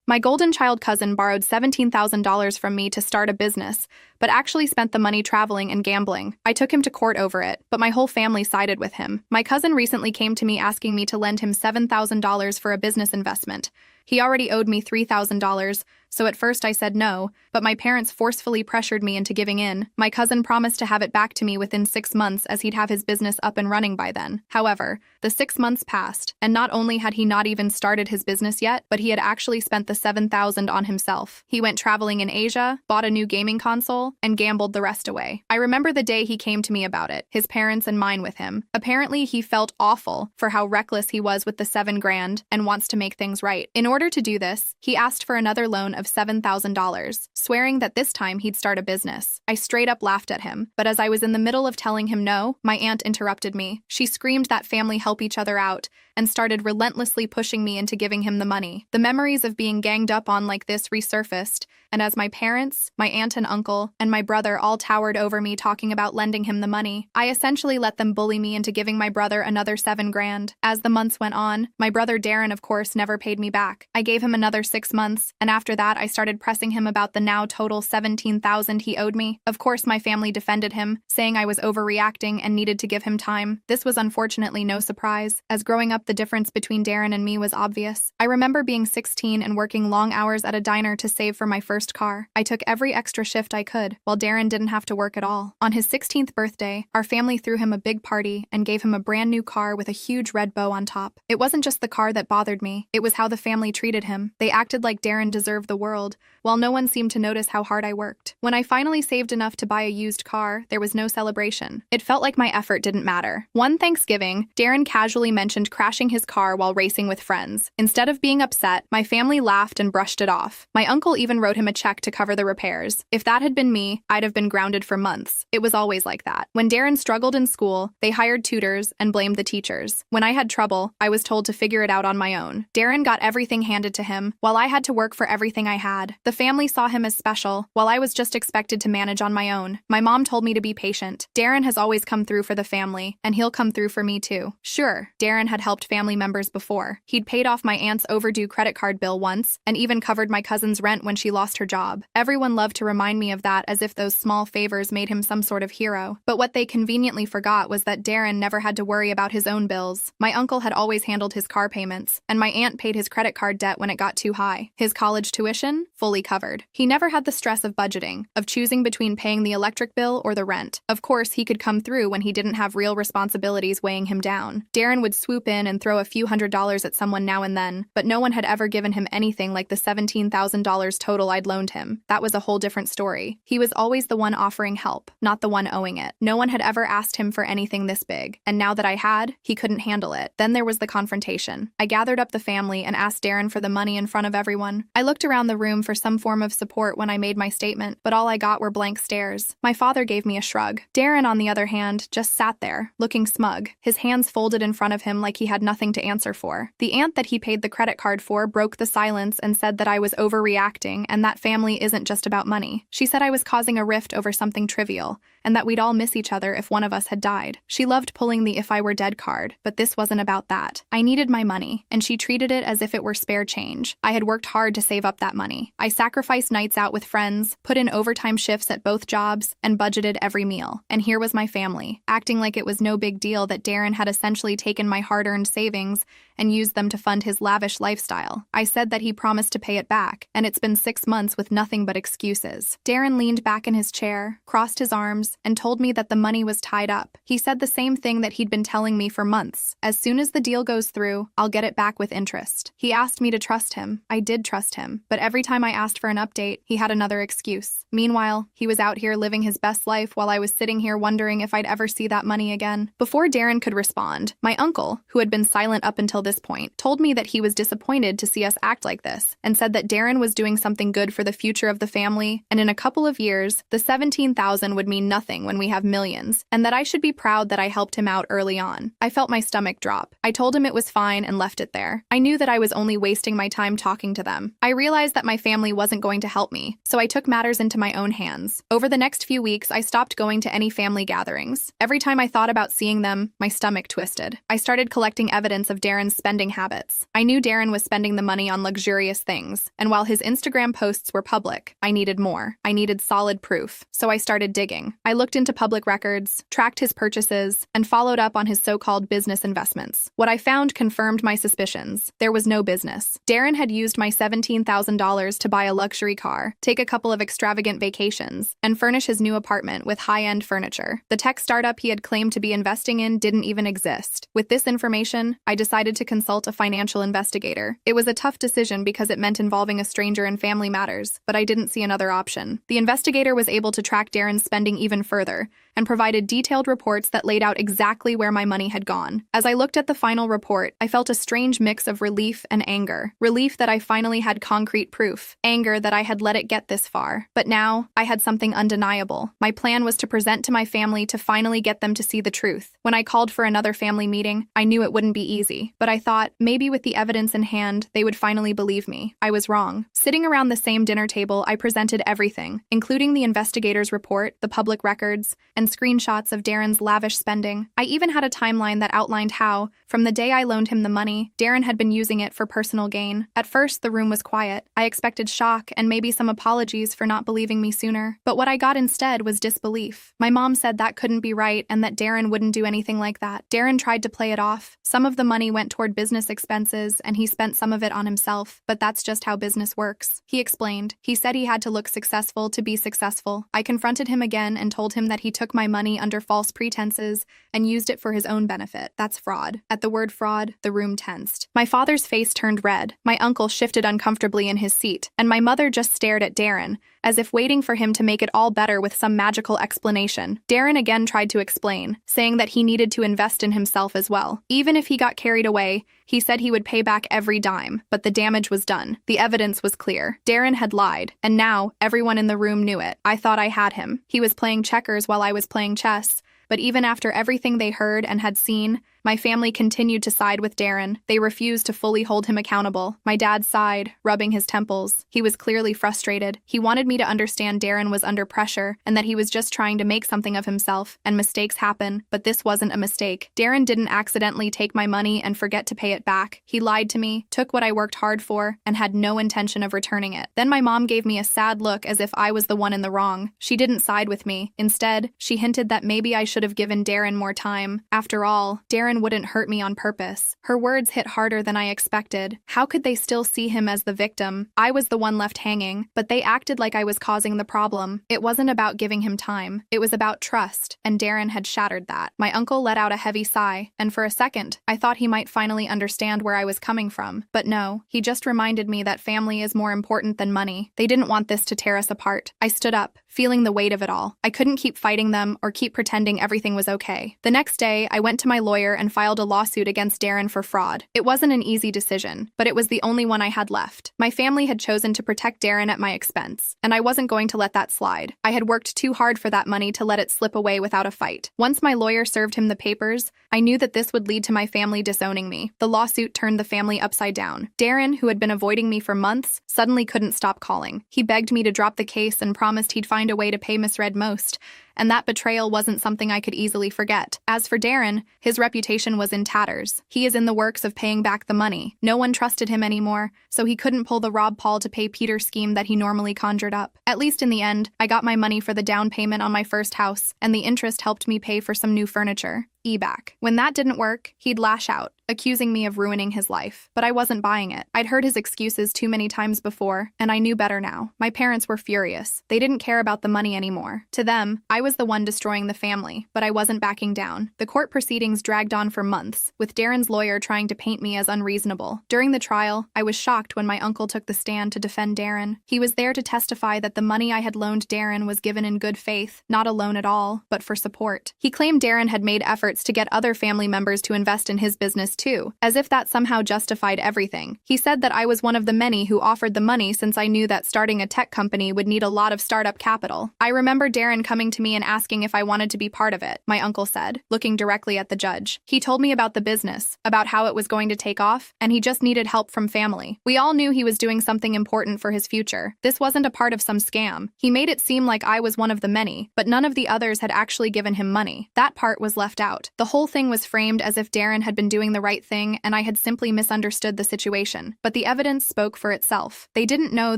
My golden child cousin borrowed $17,000 from me to start a business, but actually spent the money traveling and gambling. I took him to court over it, but my whole family sided with him. My cousin recently came to me asking me to lend him $7,000 for a business investment. He already owed me $3,000, so at first I said no, but my parents forcefully pressured me into giving in. My cousin promised to have it back to me within 6 months as he'd have his business up and running by then. However, the 6 months passed, and not only had he not even started his business yet, but he had actually spent the $7,000 on himself. He went traveling in Asia, bought a new gaming console, and gambled the rest away. I remember the day he came to me about it, his parents and mine with him. Apparently, he felt awful for how reckless he was with the $7,000 and wants to make things right. In order to do this, he asked for another loan of $7,000, swearing that this time he'd start a business. I straight up laughed at him, but as I was in the middle of telling him no, my aunt interrupted me. She screamed that family help each other out and started relentlessly pushing me into giving him the money. The memories of being ganged up on like this resurfaced, and as my parents, my aunt and uncle, and my brother all towered over me talking about lending him the money, I essentially let them bully me into giving my brother another $7,000. As the months went on, my brother Darren, of course, never paid me back. I gave him another 6 months, and after that I started pressing him about the now total $17,000 he owed me. Of course, my family defended him, saying I was overreacting and needed to give him time. This was unfortunately no surprise, as growing up the difference between Darren and me was obvious. I remember being 16 and working long hours at a diner to save for my first car. I took every extra shift I could, while Darren didn't have to work at all. On his 16th birthday, our family threw him a big party and gave him a brand new car with a huge red bow on top. It wasn't just the car that bothered me, it was how the family treated him. They acted like Darren deserved the world, while no one seemed to notice how hard I worked. When I finally saved enough to buy a used car, there was no celebration. It felt like my effort didn't matter. One Thanksgiving, Darren casually mentioned crashing his car while racing with friends. Instead of being upset, my family laughed and brushed it off. My uncle even wrote him a check to cover the repairs. If that had been me, I'd have been grounded for months. It was always like that. When Darren struggled in school, they hired tutors and blamed the teachers. When I had trouble, I was told to figure it out on my own. Darren got everything handed to him, while I had to work for everything I had. The family saw him as special, while I was just expected to manage on my own. My mom told me to be patient. Darren has always come through for the family, and he'll come through for me too. Sure, Darren had helped family members before. He'd paid off my aunt's overdue credit card bill once, and even covered my cousin's rent when she lost her job. Everyone loved to remind me of that as if those small favors made him some sort of hero. But what they conveniently forgot was that Darren never had to worry about his own bills. My uncle had always handled his car payments, and my aunt paid his credit card debt when it got too high. His college tuition, fully covered. He never had the stress of budgeting, of choosing between paying the electric bill or the rent. Of course, he could come through when he didn't have real responsibilities weighing him down. Darren would swoop in and throw a few $100s at someone now and then, but no one had ever given him anything like the $17,000 total I'd loaned him. That was a whole different story. He was always the one offering help, not the one owing it. No one had ever asked him for anything this big, and now that I had, he couldn't handle it. Then there was the confrontation. I gathered up the family and asked Darren for the money in front of everyone. I looked around the room for some form of support when I made my statement, but all I got were blank stares. My father gave me a shrug. Darren, on the other hand, just sat there, looking smug, his hands folded in front of him like he had nothing to answer for. The aunt that he paid the credit card for broke the silence and said that I was overreacting and that family isn't just about money. She said I was causing a rift over something trivial, and that we'd all miss each other if one of us had died. She loved pulling the if I were dead card, but this wasn't about that. I needed my money, and she treated it as if it were spare change. I had worked hard to save up that money. I sacrificed nights out with friends, put in overtime shifts at both jobs, and budgeted every meal. And here was my family, acting like it was no big deal that Darren had essentially taken my hard-earned savings and used them to fund his lavish lifestyle. I said that he promised to pay it back, and it's been 6 months with nothing but excuses. Darren leaned back in his chair, crossed his arms, and told me that the money was tied up. He said the same thing that he'd been telling me for months. As soon as the deal goes through, I'll get it back with interest. He asked me to trust him. I did trust him, but every time I asked for an update, he had another excuse. Meanwhile, he was out here living his best life while I was sitting here wondering if I'd ever see that money again. Before Darren could respond, my uncle, who had been silent up until this point, told me that he was disappointed to see us act like this, and said that Darren was doing something good for the future of the family, and in a couple of years, the $17,000 would mean nothing when we have millions, and that I should be proud that I helped him out early on. I felt my stomach drop. I told him it was fine and left it there. I knew that I was only wasting my time talking to them. I realized that my family wasn't going to help me, so I took matters into my own hands. Over the next few weeks, I stopped going to any family gatherings. Every time I thought about seeing them, my stomach twisted. I started collecting collecting evidence of Darren's spending habits. I knew Darren was spending the money on luxurious things, and while his Instagram posts were public, I needed more. I needed solid proof, so I started digging. I looked into public records, tracked his purchases, and followed up on his so-called business investments. What I found confirmed my suspicions. There was no business. Darren had used my $17,000 to buy a luxury car, take a couple of extravagant vacations, and furnish his new apartment with high-end furniture. The tech startup he had claimed to be investing in didn't even exist. With this information, I decided to consult a financial investigator. It was a tough decision because it meant involving a stranger in family matters, but I didn't see another option. The investigator was able to track Darren's spending even further and provided detailed reports that laid out exactly where my money had gone. As I looked at the final report, I felt a strange mix of relief and anger. Relief that I finally had concrete proof. Anger that I had let it get this far. But now, I had something undeniable. My plan was to present to my family to finally get them to see the truth. When I called for another family meeting, I knew it wouldn't be easy. But I thought, maybe with the evidence in hand, they would finally believe me. I was wrong. Sitting around the same dinner table, I presented everything, including the investigator's report, the public records, and screenshots of Darren's lavish spending. I even had a timeline that outlined how, from the day I loaned him the money, Darren had been using it for personal gain. At first, the room was quiet. I expected shock and maybe some apologies for not believing me sooner. But what I got instead was disbelief. My mom said that couldn't be right and that Darren wouldn't do anything like that. Darren tried to play it off. Some of the money went toward business expenses and he spent some of it on himself, but that's just how business works. He explained. He said he had to look successful to be successful. I confronted him again and told him that he took my money under false pretenses and used it for his own benefit. That's fraud. At the word fraud, the room tensed. My father's face turned red. My uncle shifted uncomfortably in his seat, and my mother just stared at Darren, as if waiting for him to make it all better with some magical explanation. Darren again tried to explain, saying that he needed to invest in himself as well. Even if he got carried away, he said he would pay back every dime, but the damage was done. The evidence was clear. Darren had lied, and now everyone in the room knew it. I thought I had him. He was playing checkers while I was playing chess, but even after everything they heard and had seen, my family continued to side with Darren. They refused to fully hold him accountable. My dad sighed, rubbing his temples. He was clearly frustrated. He wanted me to understand Darren was under pressure and that he was just trying to make something of himself, and mistakes happen, but this wasn't a mistake. Darren didn't accidentally take my money and forget to pay it back. He lied to me, took what I worked hard for, and had no intention of returning it. Then my mom gave me a sad look as if I was the one in the wrong. She didn't side with me. Instead, she hinted that maybe I should have given Darren more time. After all, Darren wouldn't hurt me on purpose. Her words hit harder than I expected. How could they still see him as the victim? I was the one left hanging, but they acted like I was causing the problem. It wasn't about giving him time. It was about trust, and Darren had shattered that. My uncle let out a heavy sigh, and for a second, I thought he might finally understand where I was coming from. But no, he just reminded me that family is more important than money. They didn't want this to tear us apart. I stood up, feeling the weight of it all. I couldn't keep fighting them or keep pretending everything was okay. The next day, I went to my lawyer and filed a lawsuit against Darren for fraud. It wasn't an easy decision, but it was the only one I had left. My family had chosen to protect Darren at my expense, and I wasn't going to let that slide. I had worked too hard for that money to let it slip away without a fight. Once my lawyer served him the papers, I knew that this would lead to my family disowning me. The lawsuit turned the family upside down. Darren, who had been avoiding me for months, suddenly couldn't stop calling. He begged me to drop the case and promised he'd find a way to pay misread most, and that betrayal wasn't something I could easily forget. As for Darren, his reputation was in tatters. He is in the works of paying back the money. No one trusted him anymore, so he couldn't pull the rob Paul to pay Peter scheme that he normally conjured up. At least in the end, I got my money for the down payment on my first house, and the interest helped me pay for some new furniture. Back. When that didn't work, he'd lash out, accusing me of ruining his life. But I wasn't buying it. I'd heard his excuses too many times before, and I knew better now. My parents were furious. They didn't care about the money anymore. To them, I was the one destroying the family, but I wasn't backing down. The court proceedings dragged on for months, with Darren's lawyer trying to paint me as unreasonable. During the trial, I was shocked when my uncle took the stand to defend Darren. He was there to testify that the money I had loaned Darren was given in good faith, not a loan at all, but for support. He claimed Darren had made efforts to get other family members to invest in his business too, as if that somehow justified everything. He said that I was one of the many who offered the money since I knew that starting a tech company would need a lot of startup capital. I remember Darren coming to me and asking if I wanted to be part of it, my uncle said, looking directly at the judge. He told me about the business, about how it was going to take off, and he just needed help from family. We all knew he was doing something important for his future. This wasn't a part of some scam. He made it seem like I was one of the many, but none of the others had actually given him money. That part was left out. The whole thing was framed as if Darren had been doing the right thing and I had simply misunderstood the situation. But the evidence spoke for itself. They didn't know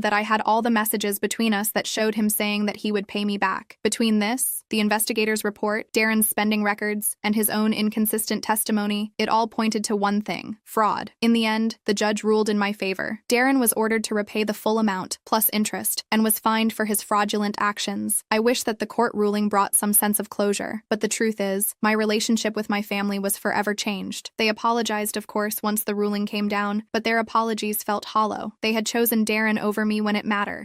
that I had all the messages between us that showed him saying that he would pay me back. Between this, the investigator's report, Darren's spending records, and his own inconsistent testimony, it all pointed to one thing: fraud. In the end, the judge ruled in my favor. Darren was ordered to repay the full amount, plus interest, and was fined for his fraudulent actions. I wish that the court ruling brought some sense of closure, but the truth is, my relationship with my family was forever changed. They apologized, of course, once the ruling came down, but their apologies felt hollow. They had chosen Darren over me when it mattered.